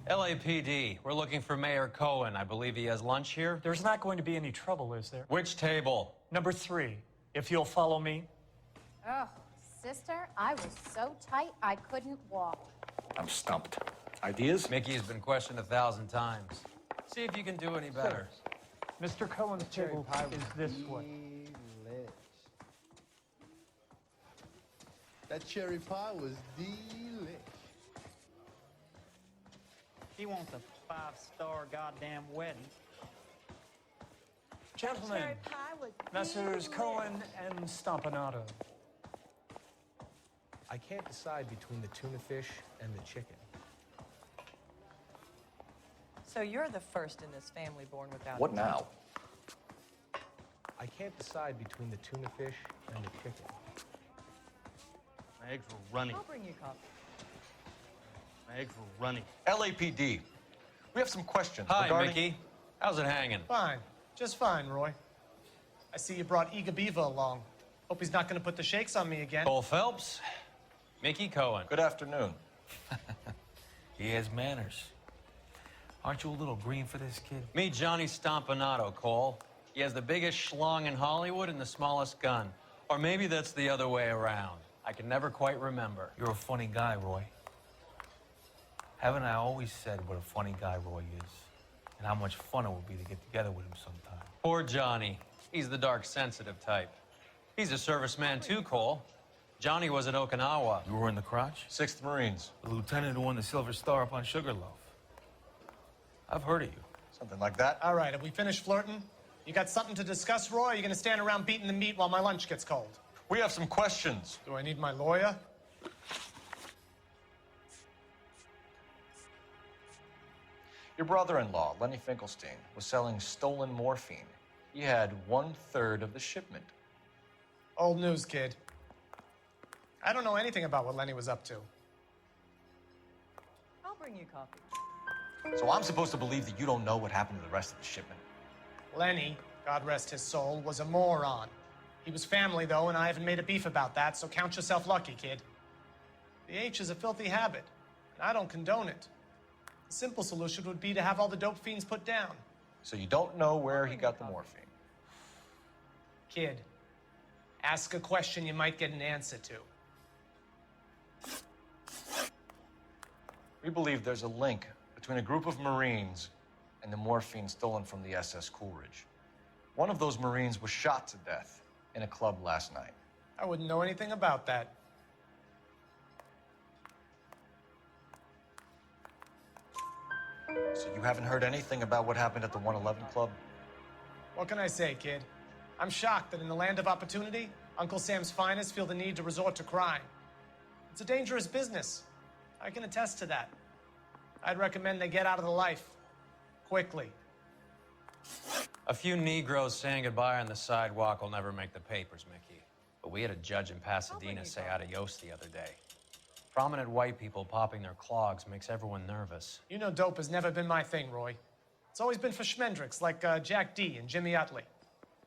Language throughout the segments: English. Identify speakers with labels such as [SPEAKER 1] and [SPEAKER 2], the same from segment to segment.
[SPEAKER 1] LAPD, we're looking for Mayor Cohen. I believe he has lunch here.
[SPEAKER 2] There's not going to be any trouble, is there?
[SPEAKER 1] Which table?
[SPEAKER 2] Number 3, if you'll follow me.
[SPEAKER 3] Oh, sister, I was so tight I couldn't walk.
[SPEAKER 4] I'm stumped. Ideas?
[SPEAKER 1] Mickey has been questioned 1,000 times. See if you can do any better.
[SPEAKER 2] Mr. Cohen's table is this way.
[SPEAKER 5] That cherry pie was delish.
[SPEAKER 6] He wants a 5-star goddamn wedding.
[SPEAKER 2] Gentlemen, Messrs. Cohen and Stompanato.
[SPEAKER 4] I can't decide between the tuna fish and the chicken.
[SPEAKER 7] So you're the first in this family born without
[SPEAKER 4] What now? I can't decide between the tuna fish and the chicken.
[SPEAKER 6] My eggs were runny.
[SPEAKER 7] I'll bring you coffee.
[SPEAKER 6] My eggs were runny.
[SPEAKER 4] LAPD. We have some questions
[SPEAKER 1] Hi,
[SPEAKER 4] regarding...
[SPEAKER 1] Mickey. How's it hanging?
[SPEAKER 8] Fine. Just fine, Roy. I see you brought Iga Beaver along. Hope he's not going to put the shakes on me again.
[SPEAKER 1] Cole Phelps, Mickey Cohen.
[SPEAKER 4] Good afternoon.
[SPEAKER 9] He has manners. Aren't you a little green for this kid?
[SPEAKER 1] Meet Johnny Stompanato, Cole. He has the biggest schlong in Hollywood and the smallest gun. Or maybe that's the other way around. I can never quite remember.
[SPEAKER 9] You're a funny guy, Roy. Haven't I always said what a funny guy Roy is? And how much fun it would be to get together with him sometime.
[SPEAKER 1] Poor Johnny. He's the dark, sensitive type. He's a serviceman too, Cole. Johnny was at Okinawa.
[SPEAKER 9] You were in the crotch?
[SPEAKER 4] 6th Marines.
[SPEAKER 9] The lieutenant who won the Silver Star up on Sugarloaf. I've heard of you.
[SPEAKER 4] Something like that.
[SPEAKER 8] All right, have we finished flirting? You got something to discuss, Roy? Or are you going to stand around beating the meat while my lunch gets cold?
[SPEAKER 4] We have some questions.
[SPEAKER 8] Do I need my lawyer?
[SPEAKER 4] Your brother-in-law, Lenny Finkelstein, was selling stolen morphine. He had 1/3 of the shipment.
[SPEAKER 8] Old news, kid. I don't know anything about what Lenny was up to.
[SPEAKER 7] I'll bring you coffee.
[SPEAKER 4] So I'm supposed to believe that you don't know what happened to the rest of the shipment?
[SPEAKER 8] Lenny, God rest his soul, was a moron. He was family, though, and I haven't made a beef about that, so count yourself lucky, kid. The H is a filthy habit, and I don't condone it. The simple solution would be to have all the dope fiends put down.
[SPEAKER 4] So you don't know where he got the morphine?
[SPEAKER 8] Kid, ask a question you might get an answer to.
[SPEAKER 4] We believe there's a link between a group of Marines and the morphine stolen from the SS Coolidge. One of those Marines was shot to death in a club last night.
[SPEAKER 8] I wouldn't know anything about that.
[SPEAKER 4] So you haven't heard anything about what happened at the 111 Club?
[SPEAKER 8] What can I say, kid? I'm shocked that in the land of opportunity, Uncle Sam's finest feel the need to resort to crime. It's a dangerous business. I can attest to that. I'd recommend they get out of the life. Quickly.
[SPEAKER 1] A few Negroes saying goodbye on the sidewalk will never make the papers, Mickey. But we had a judge in Pasadena say adios the other day. Prominent white people popping their clogs makes everyone nervous.
[SPEAKER 8] You know dope has never been my thing, Roy. It's always been for schmendricks like Jack D. and Jimmy Utley.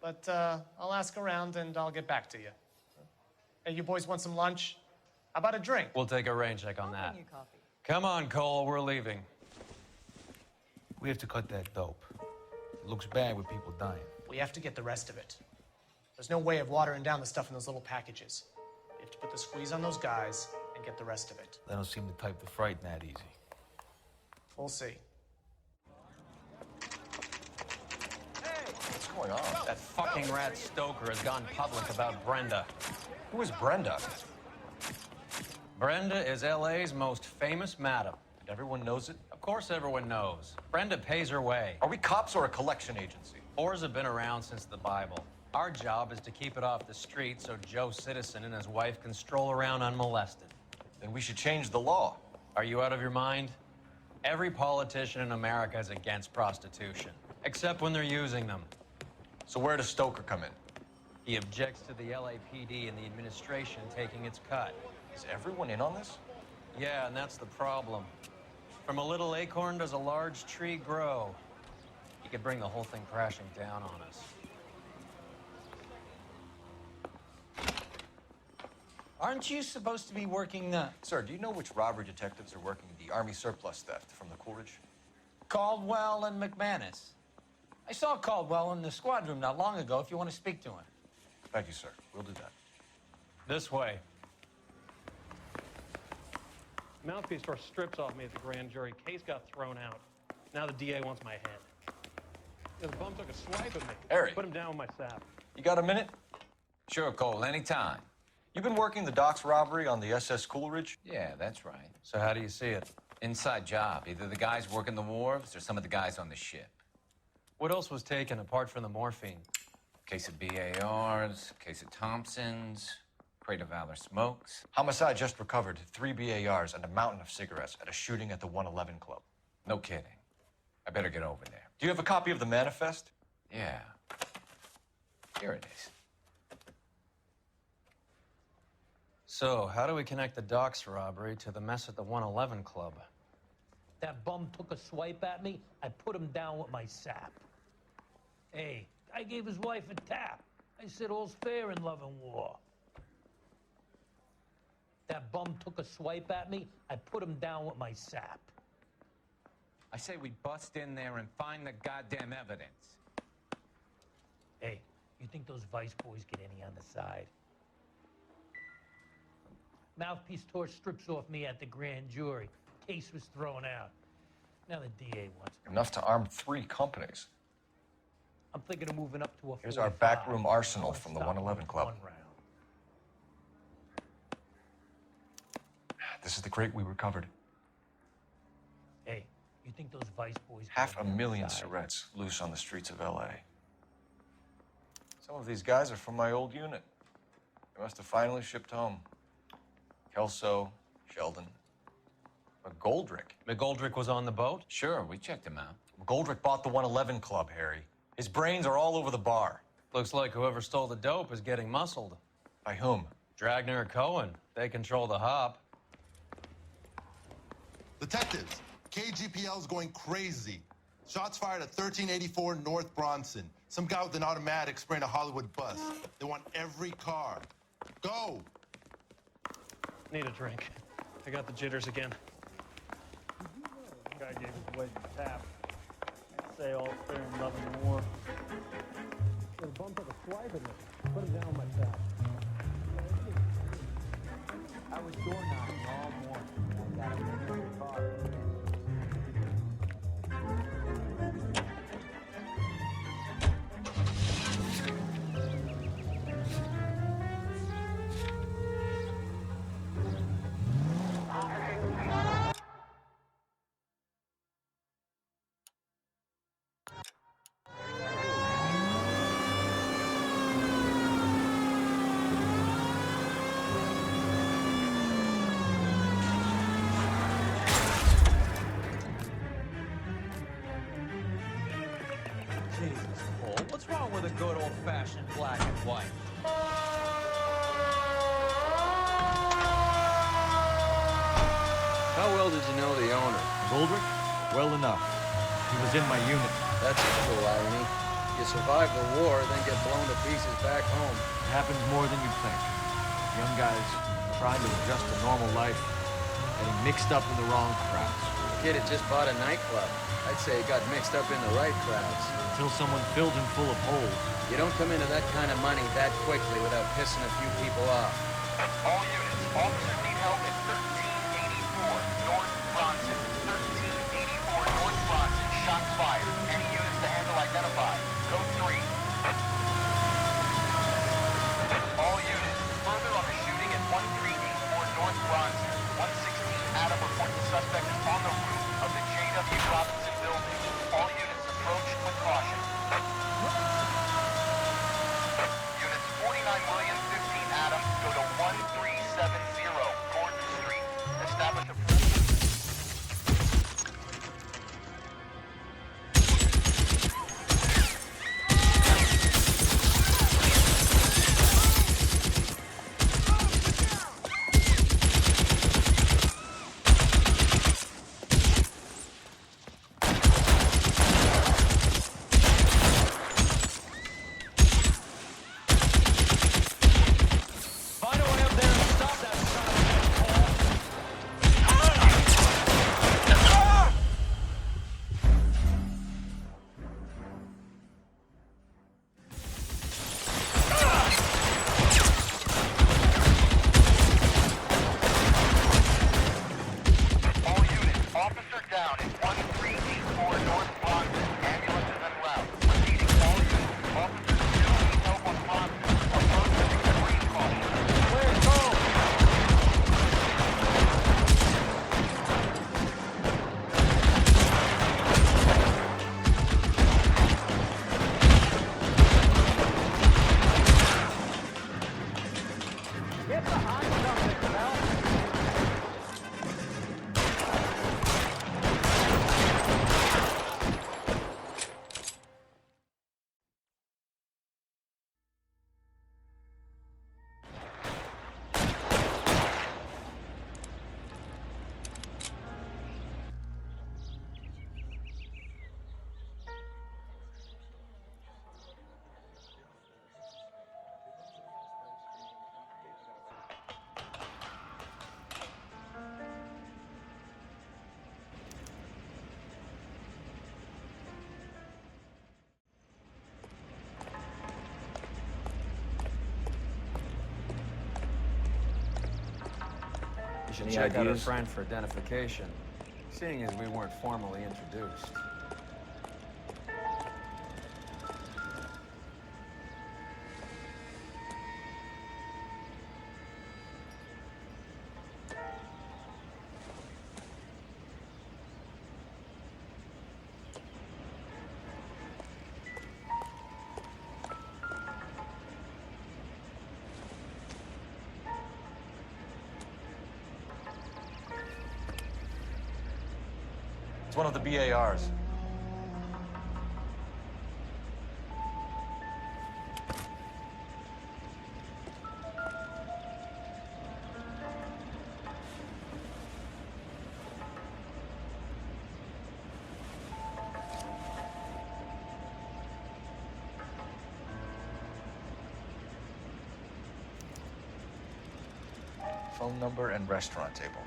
[SPEAKER 8] But I'll ask around and I'll get back to you. Hey, you boys want some lunch? How about a drink?
[SPEAKER 1] We'll take a rain check on
[SPEAKER 7] I'll
[SPEAKER 1] that.
[SPEAKER 7] bring you coffee.
[SPEAKER 1] Come on, Cole, we're leaving.
[SPEAKER 9] We have to cut that dope. It looks bad with people dying.
[SPEAKER 8] We have to get the rest of it. There's no way of watering down the stuff in those little packages. We have to put the squeeze on those guys and get the rest of it.
[SPEAKER 9] They don't seem the type to frighten that easy.
[SPEAKER 8] We'll see.
[SPEAKER 4] What's going on?
[SPEAKER 1] That fucking rat Stoker has gone public about Brenda.
[SPEAKER 4] Who is Brenda?
[SPEAKER 1] Brenda is LA's most famous madam.
[SPEAKER 4] And everyone knows it?
[SPEAKER 1] Of course everyone knows. Brenda pays her way.
[SPEAKER 4] Are we cops or a collection agency?
[SPEAKER 1] Whores have been around since the Bible. Our job is to keep it off the street so Joe Citizen and his wife can stroll around unmolested.
[SPEAKER 4] Then we should change the law.
[SPEAKER 1] Are you out of your mind? Every politician in America is against prostitution, except when they're using them.
[SPEAKER 4] So where does Stoker come in?
[SPEAKER 1] He objects to the LAPD and the administration taking its cut.
[SPEAKER 4] Is everyone in on this?
[SPEAKER 1] Yeah, and that's the problem. From a little acorn does a large tree grow. He could bring the whole thing crashing down on us.
[SPEAKER 10] Aren't you supposed to be working the...
[SPEAKER 4] Sir, do you know which robbery detectives are working the Army surplus theft from the Coolidge?
[SPEAKER 10] Caldwell and McManus? I saw Caldwell in the squad room not long ago if you want to speak to him.
[SPEAKER 4] Thank you, sir. We'll do that.
[SPEAKER 1] This way.
[SPEAKER 11] Mouthpiece tore strips off me at the grand jury. Case got thrown out. Now the DA wants my head. Yeah, the bum took a swipe at me.
[SPEAKER 4] Harry.
[SPEAKER 11] Put him down with my sap.
[SPEAKER 4] You got a minute?
[SPEAKER 12] Sure, Cole, anytime.
[SPEAKER 4] You've been working the docks robbery on the SS Coolidge?
[SPEAKER 12] Yeah, that's right.
[SPEAKER 1] So how do you see it?
[SPEAKER 12] Inside job. Either the guys working the wharves or some of the guys on the ship.
[SPEAKER 1] What else was taken apart from the morphine?
[SPEAKER 12] Case of BARs, case of Thompsons, crate of Valor smokes.
[SPEAKER 4] Homicide just recovered 3 BARs and a mountain of cigarettes at a shooting at the 111 Club.
[SPEAKER 12] No kidding. I better get over there.
[SPEAKER 4] Do you have a copy of the manifest?
[SPEAKER 12] Yeah. Here it is.
[SPEAKER 1] So, how do we connect the docks robbery to the mess at the 111 Club?
[SPEAKER 6] That bum took a swipe at me. I put him down with my sap. Hey, I gave his wife a tap. I said all's fair in love and war. That bum took a swipe at me. I put him down with my sap.
[SPEAKER 12] I say we bust in there and find the goddamn evidence.
[SPEAKER 6] Hey, you think those Vice boys get any on the side? Mouthpiece tore strips off me at the grand jury. Case was thrown out. Now the DA wants me.
[SPEAKER 4] Enough to arm 3 companies.
[SPEAKER 6] I'm thinking of moving up to a
[SPEAKER 4] Here's our
[SPEAKER 6] 45.
[SPEAKER 4] backroom arsenal from the 111 Club.
[SPEAKER 6] One round.
[SPEAKER 4] This is the crate we recovered.
[SPEAKER 6] Hey, you think those Vice boys get
[SPEAKER 4] Half a
[SPEAKER 6] any on the
[SPEAKER 4] million
[SPEAKER 6] side?
[SPEAKER 4] cigarettes loose on the streets of LA. Some of these guys are from my old unit. They must have finally shipped home. Kelso, Sheldon, McGoldrick.
[SPEAKER 1] McGoldrick was on the boat?
[SPEAKER 12] Sure, we checked him out.
[SPEAKER 4] McGoldrick bought the 111 Club, Harry. His brains are all over the bar.
[SPEAKER 1] Looks like whoever stole the dope is getting muscled.
[SPEAKER 4] By whom?
[SPEAKER 1] Dragner or Cohen. They control the hop.
[SPEAKER 5] Detectives, KGPL's going crazy. Shots fired at 1384 North Bronson. Some guy with an automatic spraying a Hollywood bus. They want every car. Go!
[SPEAKER 11] Need a drink. I got the jitters again.
[SPEAKER 6] Guy gave his wife a tap. I say all fair in love and war. The bum took a swipe at me. Put him down with my sap.
[SPEAKER 10] I was door knocking all morning. I got him in the car. Jesus, Cole, what's wrong with a good old-fashioned black and white?
[SPEAKER 1] How well did you know the owner?
[SPEAKER 4] Goldrick? Well enough. He was in my unit.
[SPEAKER 1] That's a cool irony. You survive the war, then get blown to pieces back home.
[SPEAKER 4] It happens more than you think. Young guys trying to adjust to normal life, getting mixed up in the wrong crowds.
[SPEAKER 1] The kid had just bought a nightclub. I'd say he got mixed up in the right crowds.
[SPEAKER 4] Until someone filled him full of holes.
[SPEAKER 1] You don't come into that kind of money that quickly without pissing a few people off.
[SPEAKER 13] All units, officers need help at 1384 North Bronson. 1384 North Bronson, shots fired. Any units to handle identify. Code 3. All units, further on the shooting at 1384 North Bronson. 116 Adam reports the suspect is on the roof of the J.W. Robinson building. All units approach with caution. Units 49 William, 15 Adam, go to 1370 Gordon Street. Establish a...
[SPEAKER 1] should
[SPEAKER 4] Any
[SPEAKER 1] check out her
[SPEAKER 4] ideas?
[SPEAKER 1] friend for identification, seeing as we weren't formally introduced.
[SPEAKER 4] It's one of the BARs. Phone number and restaurant table.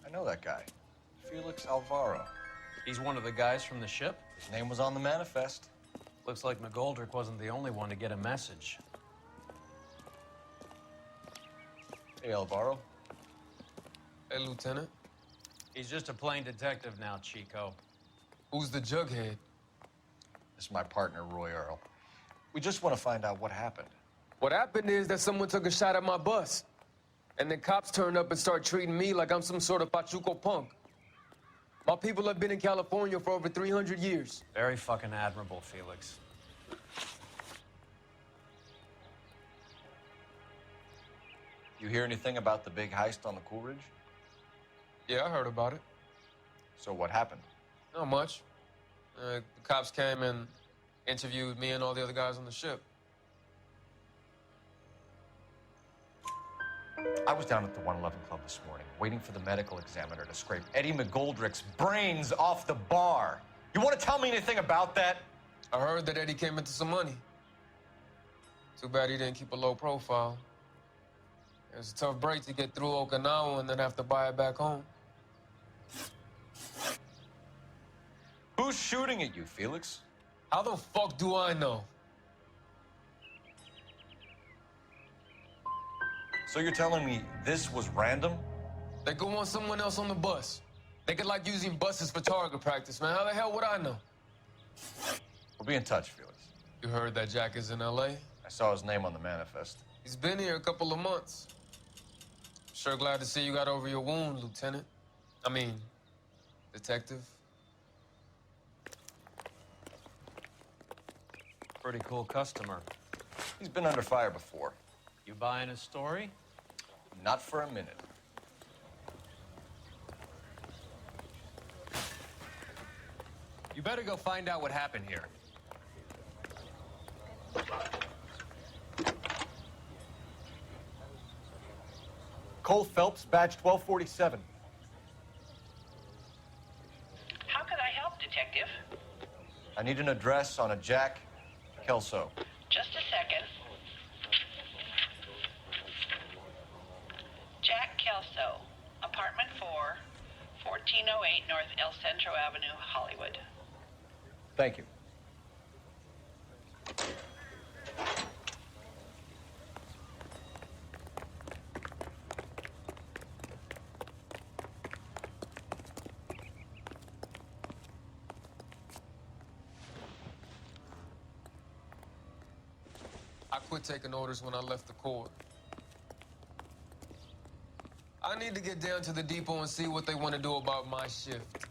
[SPEAKER 4] I know that guy. Felix Alvaro.
[SPEAKER 1] He's one of the guys from the ship?
[SPEAKER 4] His name was on the manifest.
[SPEAKER 1] Looks like McGoldrick wasn't the only one to get a message.
[SPEAKER 4] Hey, Alvaro.
[SPEAKER 14] Hey, Lieutenant.
[SPEAKER 1] He's just a plain detective now, Chico.
[SPEAKER 14] Who's the jughead?
[SPEAKER 4] This is my partner, Roy Earl. We just want to find out what happened.
[SPEAKER 14] What happened is that someone took a shot at my bus. And then cops turned up and started treating me like I'm some sort of Pachuco punk. My people have been in California for over 300 years.
[SPEAKER 1] Very fucking admirable, Felix.
[SPEAKER 4] You hear anything about the big heist on the Coolidge?
[SPEAKER 14] Yeah, I heard about it.
[SPEAKER 4] So what happened?
[SPEAKER 14] Not much. The cops came and interviewed me and all the other guys on the ship.
[SPEAKER 4] I was down at the 111 Club this morning, waiting for the medical examiner to scrape Eddie McGoldrick's brains off the bar. You want to tell me anything about that?
[SPEAKER 14] I heard that Eddie came into some money. Too bad he didn't keep a low profile. It was a tough break to get through Okinawa and then have to buy it back home.
[SPEAKER 4] Who's shooting at you, Felix?
[SPEAKER 14] How the fuck do I know?
[SPEAKER 4] So you're telling me this was random?
[SPEAKER 14] They could want someone else on the bus. They could like using buses for target practice, man. How the hell would I know?
[SPEAKER 4] We'll be in touch, Felix.
[SPEAKER 14] You heard that Jack is in L.A.?
[SPEAKER 4] I saw his name on the manifest.
[SPEAKER 14] He's been here a couple of months. Sure glad to see you got over your wound, Lieutenant. I mean, Detective.
[SPEAKER 1] Pretty cool customer.
[SPEAKER 4] He's been under fire before.
[SPEAKER 1] You buying his story?
[SPEAKER 4] Not for a minute.
[SPEAKER 1] You better go find out what happened here.
[SPEAKER 4] Cole Phelps, badge 1247.
[SPEAKER 15] How could I help, Detective?
[SPEAKER 4] I need an address on a Jack Kelso.
[SPEAKER 15] Just a second. Jack Kelso, apartment 4, 1408 North El Centro Avenue, Hollywood.
[SPEAKER 4] Thank you.
[SPEAKER 14] I quit taking orders when I left the Corps. I need to get down to the depot and see what they want to do about my shift.